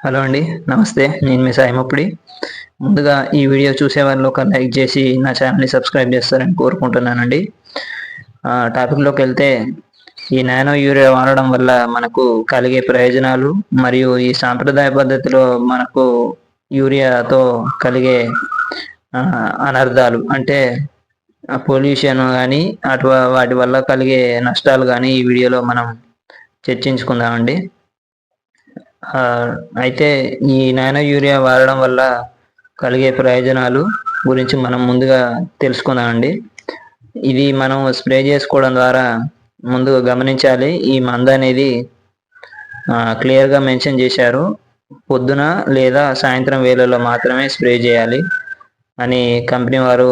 Hello అండి. నమస్తే. నేను మీ సాయిముప్పుడి. ముందుగా ఈ వీడియో చూసే వాళ్ళు ఒక లైక్ చేసి నా ఛానల్ని సబ్స్క్రైబ్ చేస్తారని కోరుకుంటున్నానండి. టాపిక్లోకి వెళ్తే ఈ నానో యూరియా వాడడం వల్ల మనకు కలిగే ప్రయోజనాలు మరియు ఈ సాంప్రదాయ పద్ధతిలో మనకు యూరియాతో కలిగే అనర్థాలు అంటే పొల్యూషన్ కానీ వాటి వల్ల కలిగే నష్టాలు కానీ ఈ వీడియోలో మనం చర్చించుకుందామండి. అయితే ఈ నానో యూరియా వాడడం వల్ల కలిగే ప్రయోజనాలు గురించి మనం ముందుగా తెలుసుకుందామండి. ఇది మనం స్ప్రే చేసుకోవడం ద్వారా ముందు గమనించాలి. ఈ మందు అనేది క్లియర్గా మెన్షన్ చేశారు. పొద్దున లేదా సాయంత్రం వేళల్లో మాత్రమే స్ప్రే చేయాలి అని కంపెనీ వారు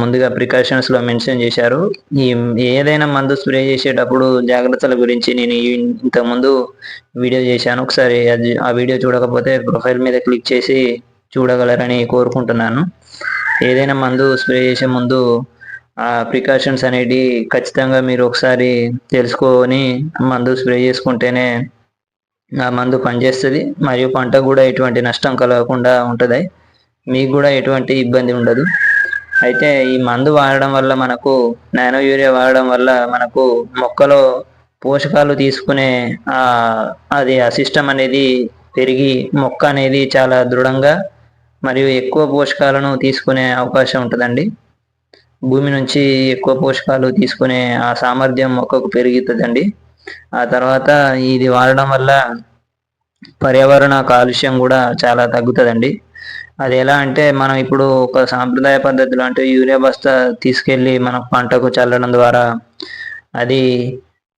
ముందుగా ప్రికాషన్స్లో మెన్షన్ చేశారు. ఈ ఏదైనా మందు స్ప్రే చేసేటప్పుడు జాగ్రత్తల గురించి నేను ఇంతకుముందు వీడియో చేశాను. ఒకసారి ఆ వీడియో చూడకపోతే ప్రొఫైల్ మీద క్లిక్ చేసి చూడగలరని కోరుకుంటున్నాను. ఏదైనా మందు స్ప్రే చేసే ముందు ఆ ప్రికాషన్స్ అనేవి ఖచ్చితంగా మీరు ఒకసారి తెలుసుకొని మందు స్ప్రే చేసుకుంటేనే ఆ మందు పనిచేస్తుంది మరియు పంట కూడా ఎటువంటి నష్టం కలగకుండా ఉంటుంది. మీకు కూడా ఎటువంటి ఇబ్బంది ఉండదు. అయితే ఈ మందు వాడడం వల్ల మనకు నానో యూరియా వాడడం వల్ల మనకు మొక్కలో పోషకాలు తీసుకునే అది ఆ సిస్టమ్ అనేది పెరిగి మొక్క అనేది చాలా దృఢంగా మరియు ఎక్కువ పోషకాలను తీసుకునే అవకాశం ఉంటుందండి. భూమి నుంచి ఎక్కువ పోషకాలు తీసుకునే ఆ సామర్థ్యం మొక్కకు పెరుగుతుందండి. ఆ తర్వాత ఇది వాడడం వల్ల పర్యావరణ కాలుష్యం కూడా చాలా తగ్గుతుందండి. అది ఎలా అంటే మనం ఇప్పుడు ఒక సాంప్రదాయ పద్ధతిలో అంటే యూరియా బస్తా తీసుకెళ్ళి మన పంటకు చల్లడం ద్వారా అది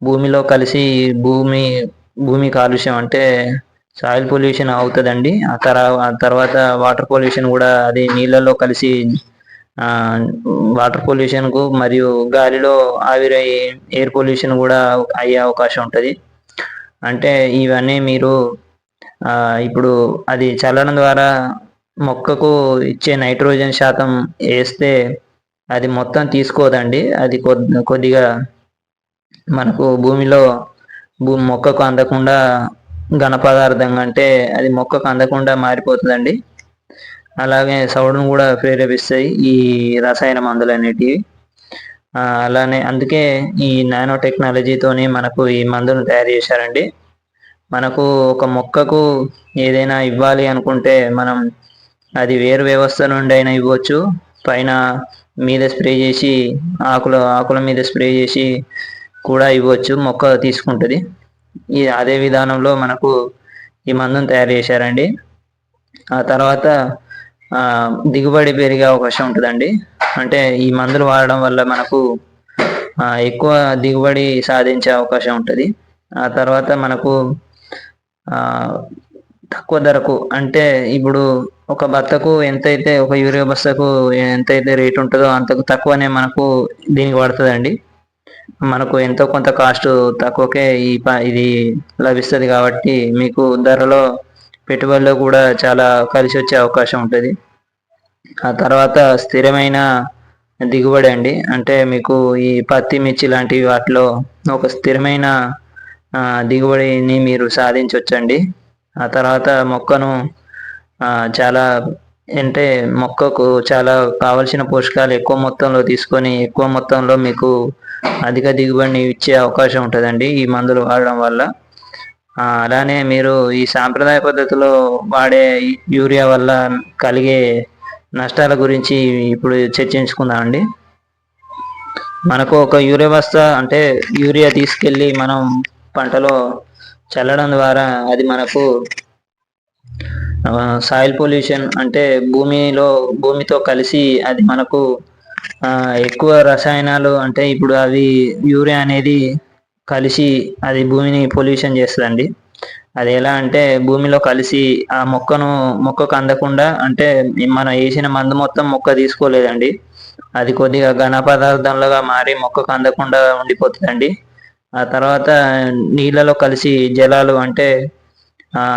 భూమిలో కలిసి భూమి కాలుష్యం అంటే సాయిల్ పొల్యూషన్ అవుతుందండి. ఆ తర్వాత వాటర్ పొల్యూషన్ కూడా అది నీళ్ళలో కలిసి వాటర్ పొల్యూషన్కు మరియు గాలిలో ఆవిరై ఎయిర్ పొల్యూషన్ కూడా అయ్యే అవకాశం ఉంటుంది. అంటే ఇవన్నీ మీరు ఇప్పుడు అది చల్లడం ద్వారా మొక్కకు ఇచ్చే నైట్రోజన్ శాతం వేస్తే అది మొత్తం తీసుకోదండి. అది కొద్దిగా మనకు భూమిలో మొక్కకు అందకుండా ఘన పదార్థం అంటే అది మొక్కకు అందకుండా మారిపోతుందండి. అలాగే సౌడును కూడా ప్రేరేపిస్తాయి ఈ రసాయన మందులు అనేటివి. అలానే అందుకే ఈ నానో టెక్నాలజీతోని మనకు ఈ మందును తయారు చేశారండి. మనకు ఒక మొక్కకు ఏదైనా ఇవ్వాలి అనుకుంటే మనం అది వేరు వ్యవస్థ నుండి అయినా ఇవ్వచ్చు. పైన మీద స్ప్రే చేసి ఆకుల మీద స్ప్రే చేసి కూడా ఇవ్వచ్చు. మొక్క తీసుకుంటుంది. అదే విధానంలో మనకు ఈ మందును తయారు చేశారండి. ఆ తర్వాత దిగుబడి పెరిగే అవకాశం ఉంటుందండి. అంటే ఈ మందులు వాడడం వల్ల మనకు ఎక్కువ దిగుబడి సాధించే అవకాశం ఉంటుంది. ఆ తర్వాత మనకు తక్కువ ధరకు అంటే ఇప్పుడు ఒక బత్తకు ఎంతైతే ఒక యూరియా బస్తకు ఎంతైతే రేట్ ఉంటుందో అంతకు తక్కువనే మనకు దీనికి పడుతుందండి. మనకు ఎంతో కొంత కాస్ట్ తక్కువకే ఇది లభిస్తుంది కాబట్టి మీకు ధరలో పెట్టుబడిలో కూడా చాలా కలిసి వచ్చే అవకాశం ఉంటుంది. ఆ తర్వాత స్థిరమైన దిగుబడి అండి. అంటే మీకు ఈ పత్తి మిర్చి లాంటివి వాటిలో ఒక స్థిరమైన దిగుబడిని మీరు సాధించవచ్చండి. ఆ తర్వాత మొక్కను చాలా అంటే మొక్కకు చాలా కావలసిన పోషకాలు ఎక్కువ మొత్తంలో తీసుకొని ఎక్కువ మొత్తంలో మీకు అధిక దిగుబడిని ఇచ్చే అవకాశం ఉంటుందండి ఈ మందులు వాడడం వల్ల. అలానే మీరు ఈ సాంప్రదాయ పద్ధతిలో వాడే యూరియా వల్ల కలిగే నష్టాల గురించి ఇప్పుడు చర్చించుకుందామండి. మనకు ఒక యూరియా బస్తా అంటే యూరియా తీసుకెళ్ళి మనం పంటలో చల్లడం ద్వారా అది మనకు సాయిల్ పొల్యూషన్ అంటే భూమితో కలిసి అది మనకు ఎక్కువ రసాయనాలు అంటే ఇప్పుడు అవి యూరియా అనేది కలిసి అది భూమిని పొల్యూషన్ చేస్తుందండి. అది ఎలా అంటే భూమిలో కలిసి ఆ మొక్కకు అందకుండా అంటే మనం వేసిన మందు మొత్తం మొక్క తీసుకోలేదండి. అది కొద్దిగా ఘన పదార్థంలాగా మారి మొక్కకు అందకుండా ఉండిపోతుందండి. ఆ తర్వాత నీళ్ళలో కలిసి జలాలు అంటే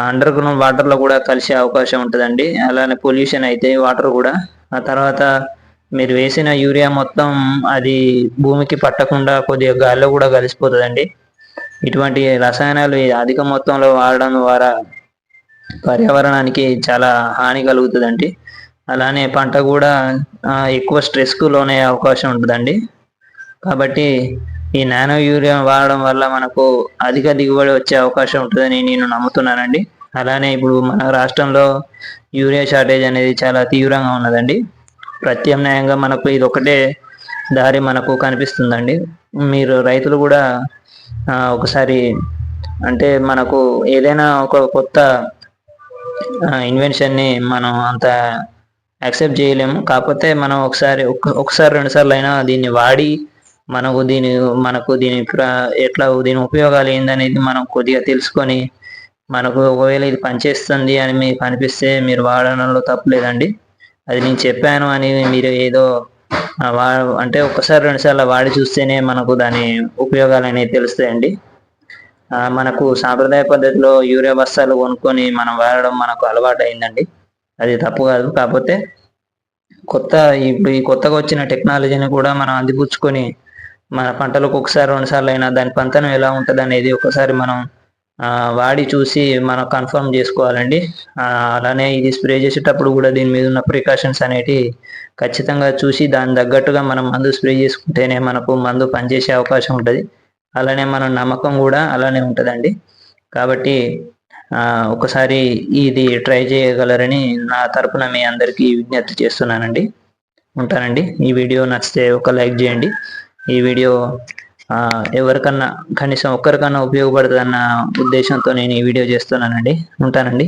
అండర్ గ్రౌండ్ వాటర్లో కూడా కలిసే అవకాశం ఉంటుందండి. అలానే పొల్యూషన్ అయితే వాటర్ కూడా. ఆ తర్వాత మీరు వేసిన యూరియా మొత్తం అది భూమికి పట్టకుండా కొద్దిగా గాల్లో కూడా కలిసిపోతుందండి. ఇటువంటి రసాయనాలు అధిక మొత్తంలో వాడడం ద్వారా పర్యావరణానికి చాలా హాని కలుగుతుందండి. అలానే పంట కూడా ఎక్కువ స్ట్రెస్కు లోనయ్యే అవకాశం ఉంటుందండి. కాబట్టి ఈ నానో యూరియా వాడడం వల్ల మనకు అధిక దిగుబడి వచ్చే అవకాశం ఉంటుందని నేను నమ్ముతున్నానండి. అలానే ఇప్పుడు మన రాష్ట్రంలో యూరియా షార్టేజ్ అనేది చాలా తీవ్రంగా ఉన్నదండి. ప్రత్యామ్నాయంగా మనకు ఇది ఒకటే దారి మనకు కనిపిస్తుందండి. మీరు రైతులు కూడా ఒకసారి అంటే మనకు ఏదైనా ఒక కొత్త ఇన్వెన్షన్ని మనం అంత యాక్సెప్ట్ చేయలేము. కాకపోతే మనం ఒకసారి 2 సార్లు అయినా దీన్ని వాడి మనకు దీని ఎట్లా దీని ఉపయోగాలు ఏందనేది మనం కొద్దిగా తెలుసుకొని మనకు ఒకవేళ ఇది పనిచేస్తుంది అని మీకు అనిపిస్తే మీరు వాడడంలో తప్పులేదండి. అది నేను చెప్పాను అని మీరు ఏదో అంటే ఒకసారి 2 సార్లు వాడి చూస్తేనే మనకు దాని ఉపయోగాలు అనేవి తెలుస్తాయండి. మనకు సాంప్రదాయ పద్ధతిలో యూరియా బస్తాలు కొనుక్కొని మనం వాడడం మనకు అలవాటు అయిందండి. అది తప్పు కాదు. కాకపోతే ఇప్పుడు ఈ కొత్తగా వచ్చిన టెక్నాలజీని కూడా మనం అందిపుచ్చుకొని మన పంటలకు ఒకసారి 2 సార్లు అయినా దాని పంతనం ఎలా ఉంటుంది అనేది ఒకసారి మనం వాడి చూసి మనం కన్ఫర్మ్ చేసుకోవాలండి. అలానే ఇది స్ప్రే చేసేటప్పుడు కూడా దీని మీద ఉన్న ప్రికాషన్స్ అనేటివి ఖచ్చితంగా చూసి దాని తగ్గట్టుగా మనం మందు స్ప్రే చేసుకుంటేనే మనకు మందు పనిచేసే అవకాశం ఉంటుంది. అలానే మన నమ్మకం కూడా అలానే ఉంటుందండి. కాబట్టి ఒకసారి ఇది ట్రై చేయగలరని నా తరపున మీ అందరికీ విజ్ఞప్తి చేస్తున్నానండి. ఉంటానండి. ఈ వీడియో నచ్చితే ఒక లైక్ చేయండి. ఈ వీడియో ఎవరికన్నా కనీసం ఒక్కరికన్నా ఉపయోగపడుతుందన్న ఉద్దేశంతో నేను ఈ వీడియో చేస్తున్నానండి. ఉంటానండి.